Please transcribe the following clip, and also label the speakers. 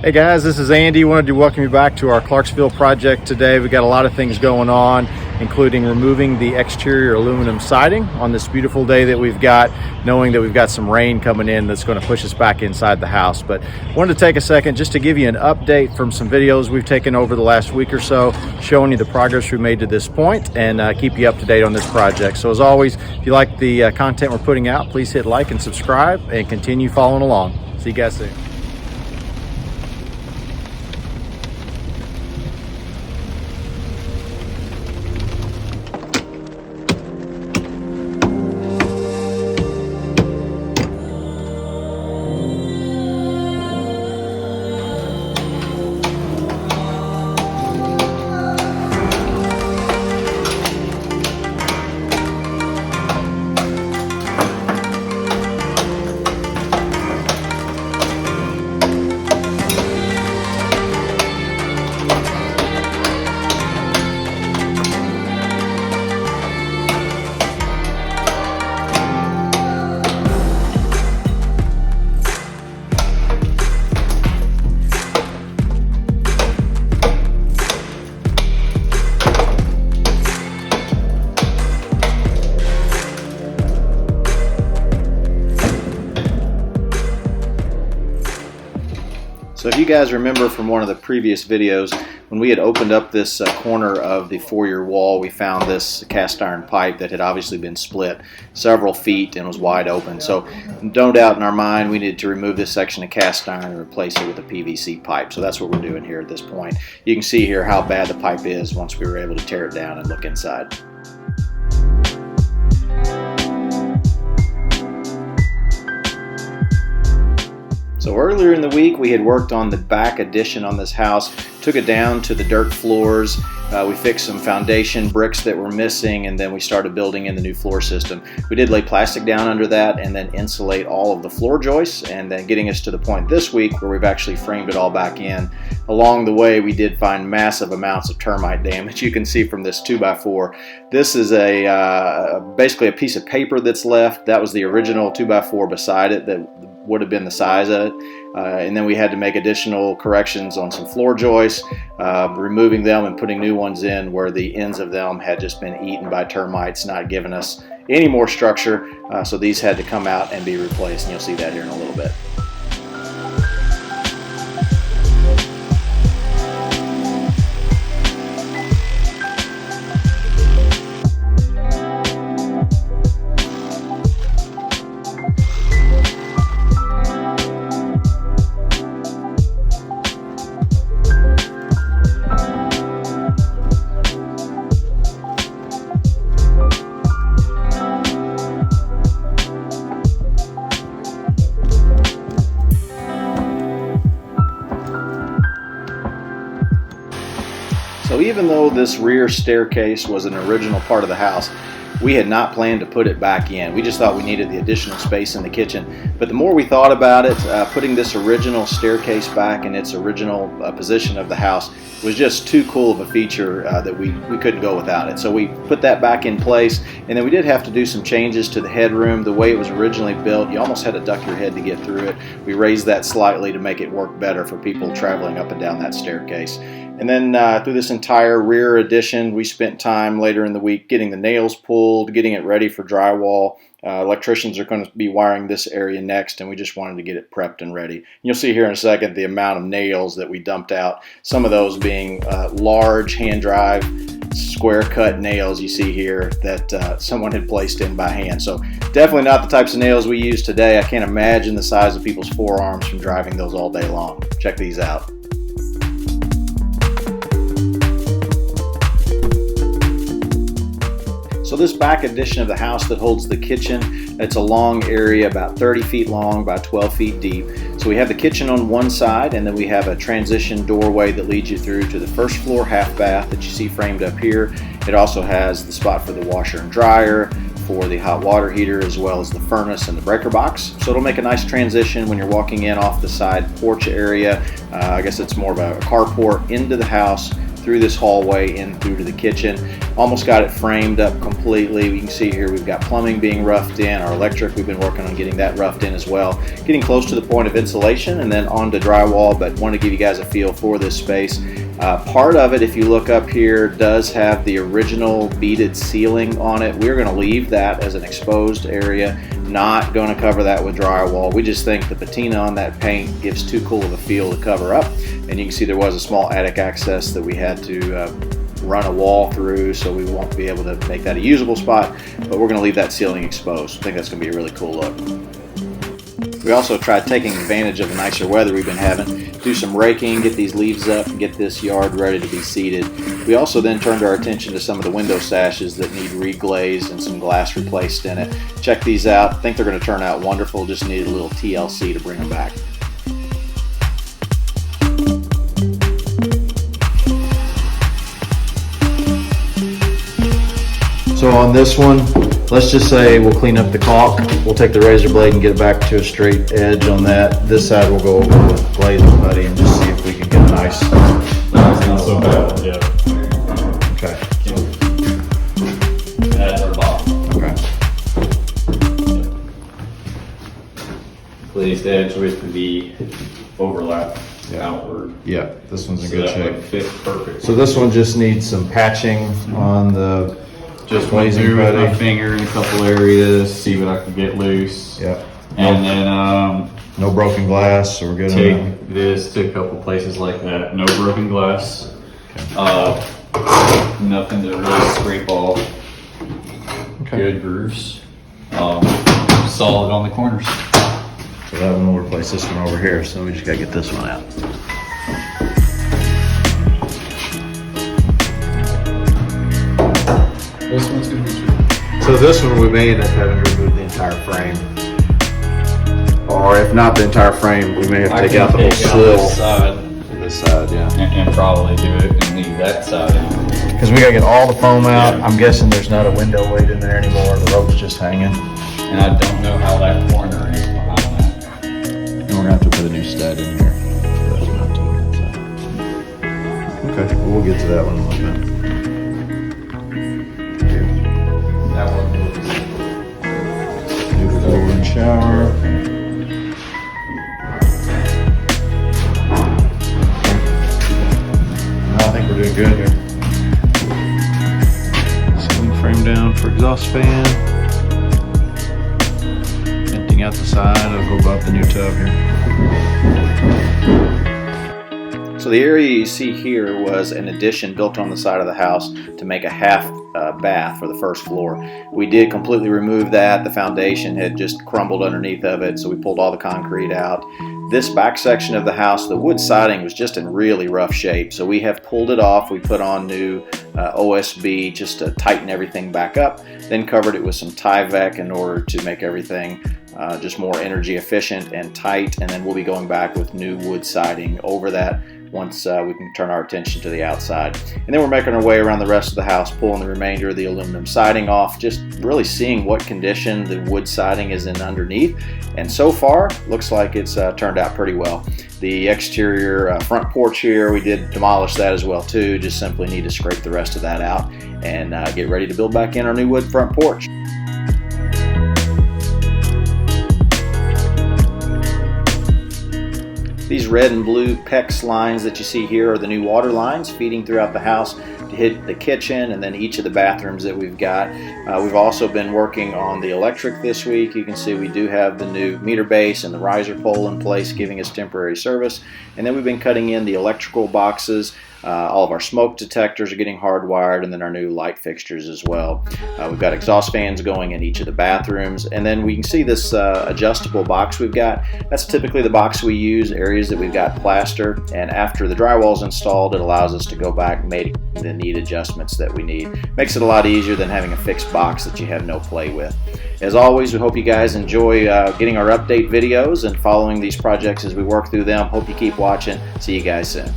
Speaker 1: Hey guys, this is Andy. Wanted to welcome you back to our Clarksville project today. We got a lot of things going on, including removing the exterior aluminum siding on this beautiful day that we've got, knowing that we've got some rain coming in that's going to push us back inside the house. But wanted to take a second just to give you an update from some videos we've taken over the last week or so, showing you the progress we made to this point and keep you up to date on this project. So as always, if you like the content we're putting out, please hit like and subscribe and continue following along. See you guys soon. So if you guys remember from one of the previous videos, when we had opened up this corner of the foyer wall, we found this cast iron pipe that had obviously been split several feet and was wide open. So no doubt in our mind we needed to remove this section of cast iron and replace it with a PVC pipe. So that's what we're doing here at this point. You can see here how bad the pipe is once we were able to tear it down and look inside. So earlier in the week we had worked on the back addition on this house, took it down to the dirt floors, we fixed some foundation bricks that were missing, and then we started building in the new floor system. We did lay plastic down under that and then insulate all of the floor joists, and then getting us to the point this week where we've actually framed it all back in. Along the way we did find massive amounts of termite damage. You can see from this 2x4. This is basically a piece of paper that's left. That was the original 2x4 beside it that would have been the size of it, and then we had to make additional corrections on some floor joists, removing them and putting new ones in where the ends of them had just been eaten by termites, not giving us any more structure, so these had to come out and be replaced, and you'll see that here in a little bit. So even though this rear staircase was an original part of the house, we had not planned to put it back in. We just thought we needed the additional space in the kitchen. But the more we thought about it, putting this original staircase back in its original position of the house was just too cool of a feature that we couldn't go without it. So we put that back in place, and then we did have to do some changes to the headroom. The way it was originally built, you almost had to duck your head to get through it. We raised that slightly to make it work better for people traveling up and down that staircase. And then through this entire rear addition, we spent time later in the week getting the nails pulled, getting it ready for drywall. Electricians are going to be wiring this area next, and we just wanted to get it prepped and ready. You'll see here in a second the amount of nails that we dumped out, some of those being large hand drive square cut nails you see here that someone had placed in by hand. So definitely not the types of nails we use today. I can't imagine the size of people's forearms from driving those all day long. Check these out. So this back addition of the house that holds the kitchen, it's a long area, about 30 feet long, about 12 feet deep. So we have the kitchen on one side, and then we have a transition doorway that leads you through to the first floor half bath that you see framed up here. It also has the spot for the washer and dryer, for the hot water heater, as well as the furnace and the breaker box. So it'll make a nice transition when you're walking in off the side porch area. I guess it's more of a carport into the house through this hallway in through to the kitchen. Almost got it framed up completely. We can see here we've got plumbing being roughed in, our electric, we've been working on getting that roughed in as well. Getting close to the point of insulation and then onto drywall, but wanted to give you guys a feel for this space. Part of it, if you look up here, does have the original beaded ceiling on it. We're going to leave that as an exposed area, not going to cover that with drywall. We just think the patina on that paint gives too cool of a feel to cover up. And you can see there was a small attic access that we had to run a wall through, so we won't be able to make that a usable spot, but we're going to leave that ceiling exposed. I think that's going to be a really cool look. We also tried taking advantage of the nicer weather we've been having, do some raking, get these leaves up, and get this yard ready to be seeded. We also then turned our attention to some of the window sashes that need reglazed and some glass replaced in it. Check these out. I think they're going to turn out wonderful. Just needed a little TLC to bring them back. So on this one, let's just say we'll clean up the caulk. We'll take the razor blade and get it back to a straight edge on that. This side we'll go over with glazing putty and just see if we can get a nice.
Speaker 2: It's not so bad, yeah.
Speaker 1: Okay.
Speaker 2: That's our bottom.
Speaker 1: Okay.
Speaker 2: Glazed edge with the overlap outward.
Speaker 1: Yeah, this one's in
Speaker 2: So
Speaker 1: good
Speaker 2: that
Speaker 1: shape.
Speaker 2: would fit perfect.
Speaker 1: So this one just needs some patching on the
Speaker 2: Just went
Speaker 1: glazing
Speaker 2: through with my
Speaker 1: putty.
Speaker 2: finger in a couple areas, see what I could get loose.
Speaker 1: Yep.
Speaker 2: And then
Speaker 1: No broken glass, so we're good on that.
Speaker 2: take this to a couple places like that. No broken glass. Nothing to really scrape off.
Speaker 1: Okay.
Speaker 2: Good grooves. Solid on the corners.
Speaker 1: So that one will replace this one over here, so we just gotta get this one out.
Speaker 2: This one's gonna be
Speaker 1: So this one we may end up having to remove the entire frame. Or if not the entire frame, we may have to take out the whole sill. This side, yeah.
Speaker 2: And probably do it and leave that side in.
Speaker 1: Because we gotta get all the foam out.
Speaker 2: Yeah.
Speaker 1: I'm guessing there's not a window weight in there anymore. The rope's just hanging.
Speaker 2: And I don't know how that corner is behind that.
Speaker 1: And we're gonna have to put a new stud in here. Okay, well, we'll get to that one in a little bit.
Speaker 2: That one
Speaker 1: New floor and shower. No, I think we're doing good here. Ceiling frame down for exhaust fan. Venting out the side. I'll go above the new tub here. So the area you see here was an addition built on the side of the house to make a half bath for the first floor. We did completely remove that. The foundation had just crumbled underneath of it, so we pulled all the concrete out. This back section of the house, the wood siding was just in really rough shape, so we have pulled it off. We put on new OSB just to tighten everything back up, then covered it with some Tyvek in order to make everything just more energy efficient and tight, and then we'll be going back with new wood siding over that once we can turn our attention to the outside. And then we're making our way around the rest of the house, pulling the remainder of the aluminum siding off, just really seeing what condition the wood siding is in underneath. And so far, looks like it's turned out pretty well. The exterior front porch here, we did demolish that as well too. Just simply need to scrape the rest of that out and get ready to build back in our new wood front porch. These red and blue PEX lines that you see here are the new water lines feeding throughout the house to hit the kitchen and then each of the bathrooms that we've got. We've also been working on the electric this week. You can see we do have the new meter base and the riser pole in place giving us temporary service. And then we've been cutting in the electrical boxes. All of our smoke detectors are getting hardwired, and then our new light fixtures as well. We've got exhaust fans going in each of the bathrooms, and then we can see this adjustable box we've got. That's typically the box we use, areas that we've got plaster, and after the drywall's installed, it allows us to go back and make the neat adjustments that we need. Makes it a lot easier than having a fixed box that you have no play with. As always, we hope you guys enjoy getting our update videos and following these projects as we work through them. Hope you keep watching. See you guys soon.